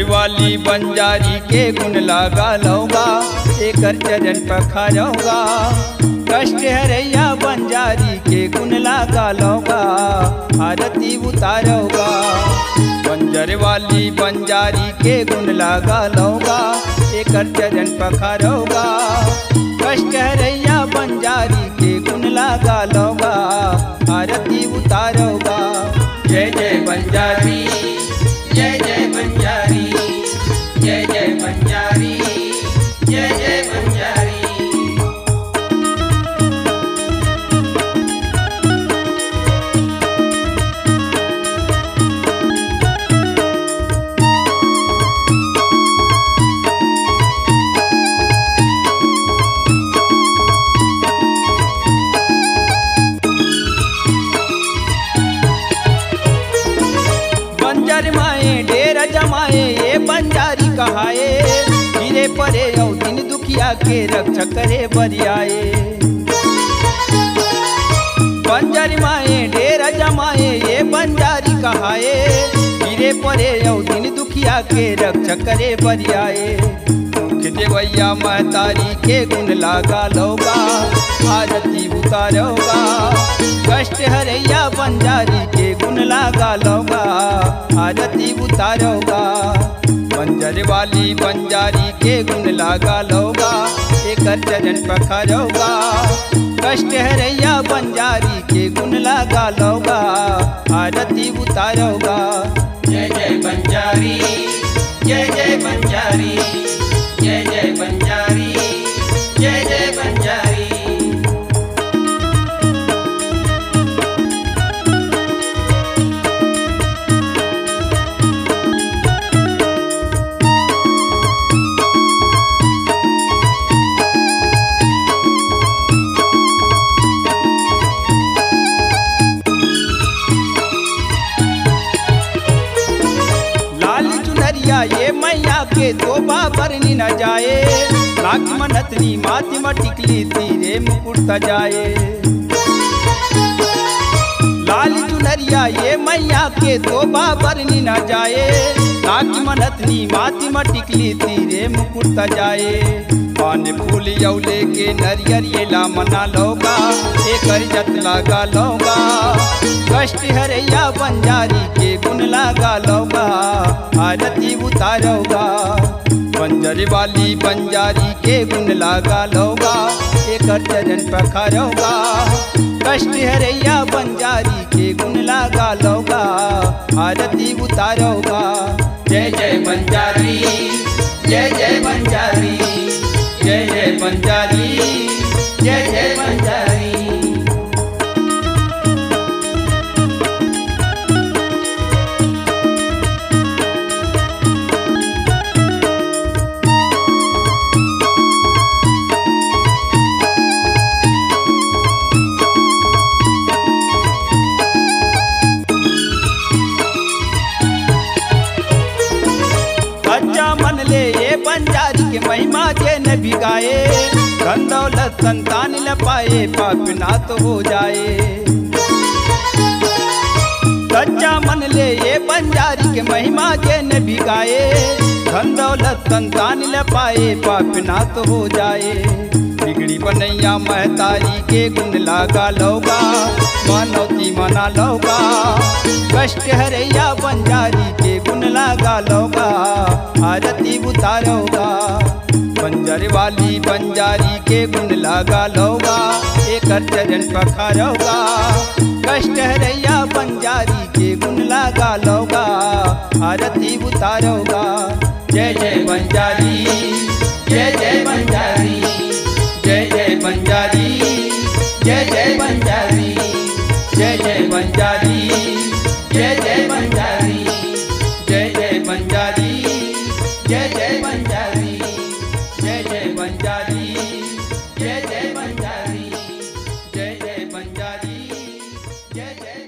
बंजर वाली बंजारी के गुण लागा लौगा, एकर चरण पखारौगा। कष्ट हरैया बंजारी के गुण लागा लौगा, आरती उतारौगा। बंजर वाली बंजारी के गुण लागा लौगा, एकर चरण पखारौगा। कष्ट हरैया बंजारी के गुण लागा लौगा, आरती उतारौगा। जय जय बंजारी, जय जय बंजारी, जय जय बंजारी, जय जय बंजारी। बंजर माए ढेर जमाए, ये बंजारी कहाए। गिरे परे औ दिन दुखिया के रक्षा करे बरियाए। बंजर माए ढेर जमाए, ये बंजारी कहाए। गिरे परे औ दिन दुखिया के रक्षा करे बरियाए। मुख देवैया महतारी के गुण लागा लौगा, आरती उतारौगा। कष्ट हरैया बंजारी के गुण लागा लौगा, आरती उतारौगा। बंजर वाली बंजारी के गुण लागा लौगा, एकर चरण पखारौगा। कष्ट हरैया बंजारी के गुण लागा लौगा, आरती उतारौगा। जय जय बंजारी, जय जय बंजारी, जय जय बंजारी, जय जय बंजारी। ये मैया के तो बाबर न जाए। लाख मनतनी माति में टिकली तीरे मुकुट जाए। लाल चुनरिया ये मैया के तो बाबर न जाए। लाख मनतनी माति में टिकली तीरे मुकुट जाए। पान फूल यौले के नरियर ये ला मना लौगा, एकर जत लागा लौगा। कष्ट हरैया बंजारी के गुण लागा लौगा, आरती उतारौगा। बंजर वाली बंजारी के गुण लागा लौगा, एकर चरण पखारौगा। कष्ट हरैया बंजारी के गुण लागा लौगा, आरती उतारौगा। जय जय बंजारी, जय जय बंजारी, जय जय बंजारी, जय जय बंजारी। सच्चा मन ले ये बंजारी के महिमा जे न बिगाए। धन दौलत संतान न पाए, पाप नाथ हो जाए। सच्चा मन ले ये बंजारी के महिमा जे न बिगाए। धन दौलत संतान न पाए, पाप नाथ हो जाए। बिगड़ी बनैया महतारी के गुण लागा लौगा, मनौती मना लौगा। कष्ट हरैया बंजारी के गुण लागा लौगा, आरती उतारौगा। बंजर वाली बंजारी के गुण लागा लौगा, एकर चरण पखारौगा। कष्ट हरैया बंजारी के गुण लागा लौगा, आरती उतारौगा। जय जय बंजारी, जय जय बंजारी, जय जय बंजारी, जय जय बंजारी, जय जय बंजारी, जय जय बंजारी, जय जय बंजारी, जय जय बंजारी, जय जय बंजारी, जय जय बंजारी, जय जय बंजारी, जय जय